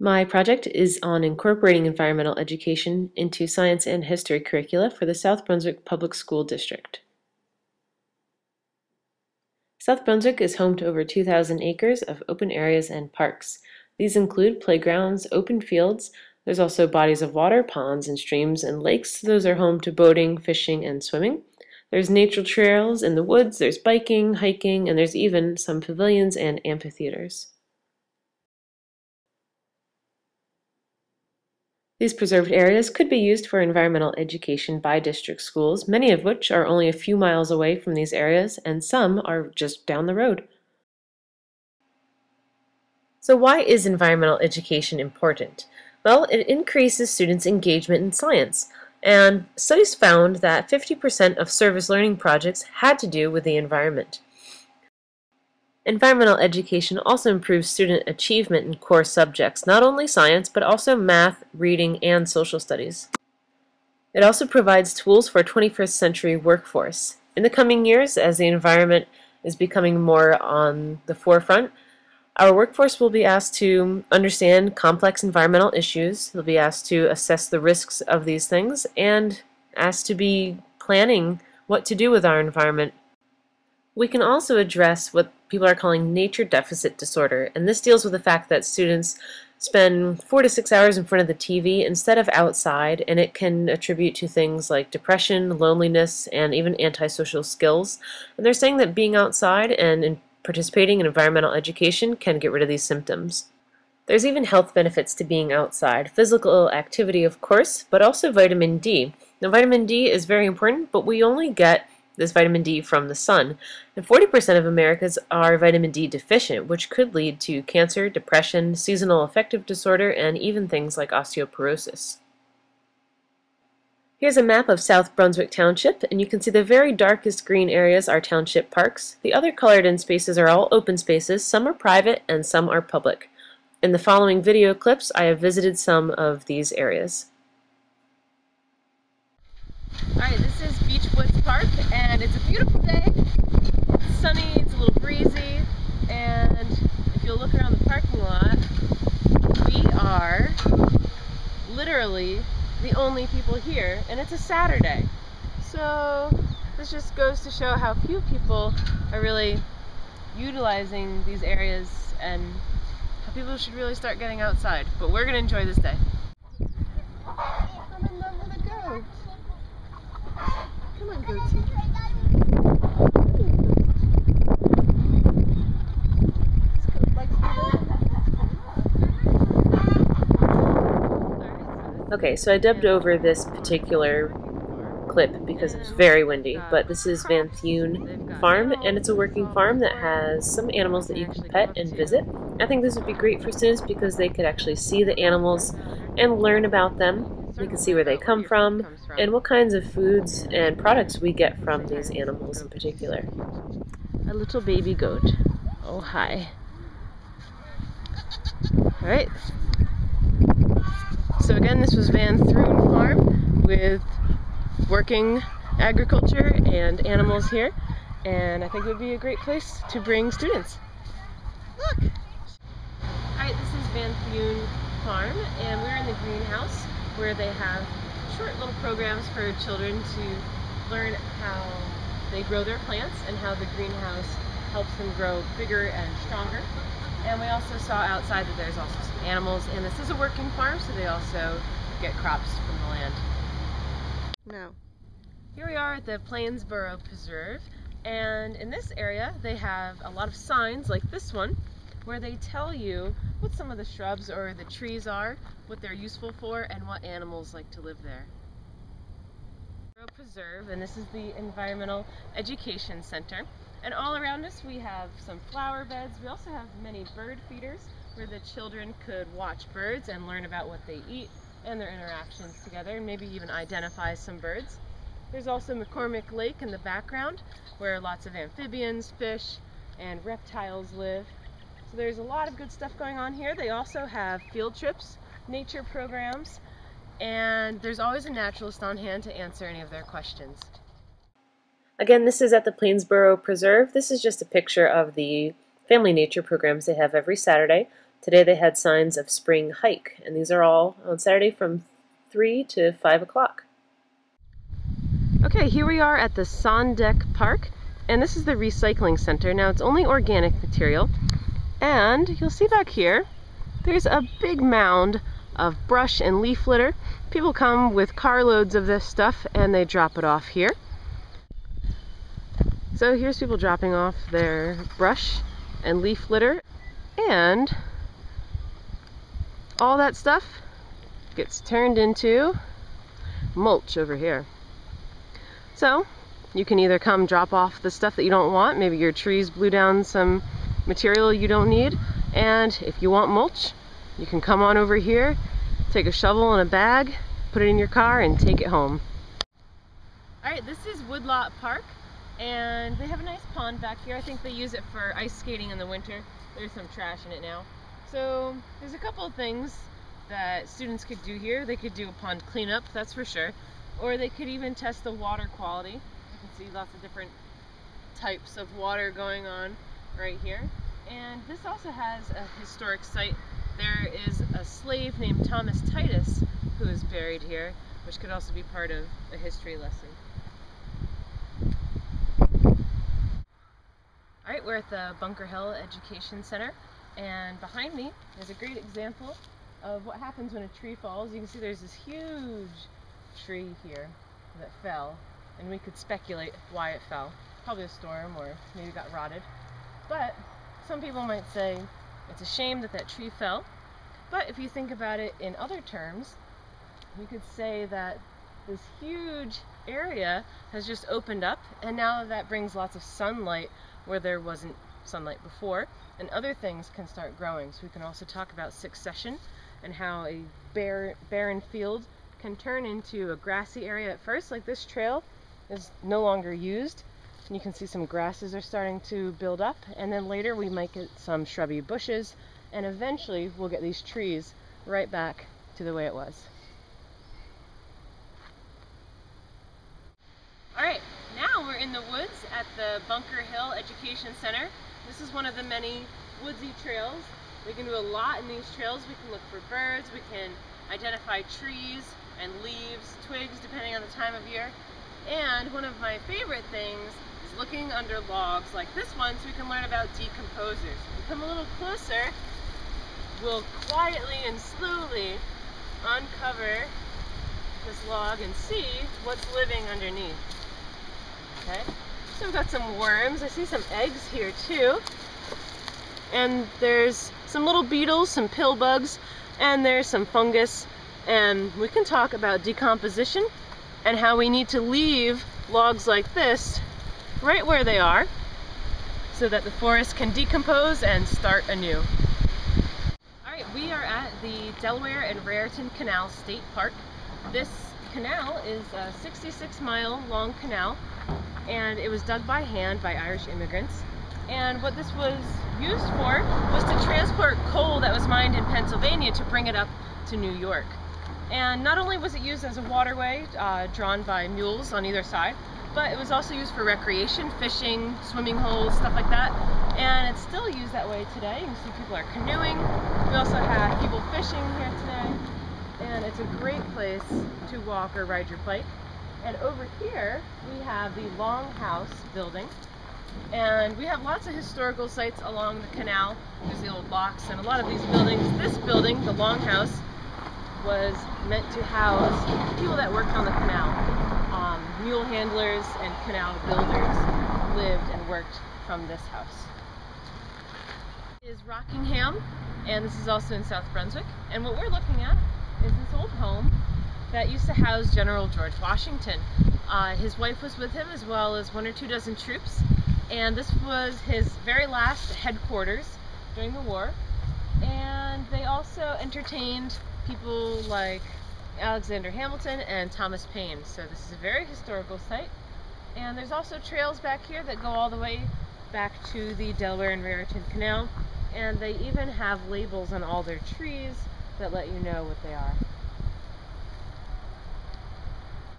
My project is on incorporating environmental education into science and history curricula for the South Brunswick Public School District. South Brunswick is home to over 2,000 acres of open areas and parks. These include playgrounds, open fields. There's also bodies of water, ponds and streams and lakes. Those are home to boating, fishing, and swimming. There's nature trails in the woods, there's biking, hiking, and there's even some pavilions and amphitheaters. These preserved areas could be used for environmental education by district schools, many of which are only a few miles away from these areas, and some are just down the road. So why is environmental education important? Well, it increases students' engagement in science, and studies found that 50% of service learning projects had to do with the environment. Environmental education also improves student achievement in core subjects, not only science, but also math, reading, and social studies. It also provides tools for a 21st century workforce. In the coming years, as the environment is becoming more on the forefront, our workforce will be asked to understand complex environmental issues, they'll be asked to assess the risks of these things, and asked to be planning what to do with our environment. We can also address what people are calling nature deficit disorder, and this deals with the fact that students spend 4 to 6 hours in front of the TV instead of outside, and it can attribute to things like depression, loneliness, and even antisocial skills. And they're saying that being outside and participating in environmental education can get rid of these symptoms. There's even health benefits to being outside. Physical activity, of course, but also vitamin D. Now, vitamin D is very important, but we only get this vitamin D from the sun. And 40% of Americans are vitamin D deficient, which could lead to cancer, depression, seasonal affective disorder, and even things like osteoporosis. Here's a map of South Brunswick Township, and you can see the very darkest green areas are township parks. The other colored-in spaces are all open spaces. Some are private and some are public. In the following video clips, I have visited some of these areas. Alright, this is Beechwoods Park, and it's a beautiful day. It's sunny, it's a little breezy, and if you'll look around the parking lot, we are literally the only people here, and it's a Saturday. So this just goes to show how few people are really utilizing these areas and how people should really start getting outside. But we're going to enjoy this day. I'm in love with a goat. Come on, goatie. Okay, so I dubbed over this particular clip because it's very windy, but this is Van Thune Farm, and it's a working farm that has some animals that you can pet and visit. I think this would be great for students because they could actually see the animals and learn about them. We can see where they come from and what kinds of foods and products we get from these animals in particular. A little baby goat. Oh, hi. Alright. So again, this was Van Thune Farm with working agriculture and animals here, and I think it would be a great place to bring students. Look! Alright, this is Van Thune Farm, and we're in the greenhouse where they have short little programs for children to learn how they grow their plants and how the greenhouse helps them grow bigger and stronger. And we also saw outside that there's also some animals, and this is a working farm, so they also get crops from the land. Now, here we are at the Plainsboro Preserve, and in this area they have a lot of signs like this one where they tell you what some of the shrubs or the trees are, what they're useful for, and what animals like to live there. Preserve, and this is the Environmental Education Center. And all around us we have some flower beds. We also have many bird feeders where the children could watch birds and learn about what they eat and their interactions together, and maybe even identify some birds. There's also McCormick Lake in the background where lots of amphibians, fish, and reptiles live. So there's a lot of good stuff going on here. They also have field trips, nature programs, and there's always a naturalist on hand to answer any of their questions. Again, this is at the Plainsboro Preserve. This is just a picture of the family nature programs they have every Saturday. Today they had signs of spring hike, and these are all on Saturday from 3 to 5 o'clock. Okay, here we are at the Sondeck Park, and this is the recycling center. Now it's only organic material, and you'll see back here there's a big mound of brush and leaf litter. People come with carloads of this stuff and they drop it off here. So here's people dropping off their brush and leaf litter, and all that stuff gets turned into mulch over here. So you can either come drop off the stuff that you don't want, maybe your trees blew down some material you don't need, and if you want mulch, you can come on over here, take a shovel and a bag, put it in your car, and take it home. Alright, this is Woodlot Park, and they have a nice pond back here. I think they use it for ice skating in the winter. There's some trash in it now. So there's a couple of things that students could do here. They could do a pond cleanup, that's for sure. Or they could even test the water quality. You can see lots of different types of water going on right here. And this also has a historic site. There is a slave named Thomas Titus who is buried here, which could also be part of a history lesson. Alright, we're at the Bunker Hill Education Center, and behind me is a great example of what happens when a tree falls. You can see there's this huge tree here that fell, and we could speculate why it fell. Probably a storm, or maybe it got rotted. But some people might say it's a shame that that tree fell. But if you think about it in other terms, you could say that this huge area has just opened up, and now that brings lots of sunlight where there wasn't sunlight before, and other things can start growing. So we can also talk about succession and how a barren field can turn into a grassy area at first. Like this trail is no longer used, and you can see some grasses are starting to build up, and then later we might get some shrubby bushes, and eventually we'll get these trees right back to the way it was. Alright, now we're in the woods at the Bunker Hill Education Center. This is one of the many woodsy trails. We can do a lot in these trails. We can look for birds, we can identify trees and leaves, twigs, depending on the time of year. And one of my favorite things is looking under logs like this one, so we can learn about decomposers. If we come a little closer, we'll quietly and slowly uncover this log and see what's living underneath. Okay, so we've got some worms. I see some eggs here too. And there's some little beetles, some pill bugs, and there's some fungus. And we can talk about decomposition and how we need to leave logs like this right where they are so that the forest can decompose and start anew. Alright, we are at the Delaware and Raritan Canal State Park. This canal is a 66-mile long canal, and it was dug by hand by Irish immigrants. And what this was used for was to transport coal that was mined in Pennsylvania to bring it up to New York. And not only was it used as a waterway drawn by mules on either side, but it was also used for recreation, fishing, swimming holes, stuff like that. And it's still used that way today. You can see people are canoeing. We also have people fishing here today. And it's a great place to walk or ride your bike. And over here, we have the Longhouse building. And we have lots of historical sites along the canal. There's the old locks and a lot of these buildings. This building, the Longhouse, was meant to house people that worked on the canal. Mule handlers and canal builders lived and worked from this house. This is Rockingham, and this is also in South Brunswick. And what we're looking at is this old home that used to house General George Washington. His wife was with him, as well as 1 or 2 dozen troops. And this was his very last headquarters during the war. And they also entertained people like Alexander Hamilton and Thomas Paine. So this is a very historical site. And there's also trails back here that go all the way back to the Delaware and Raritan Canal. And they even have labels on all their trees that let you know what they are.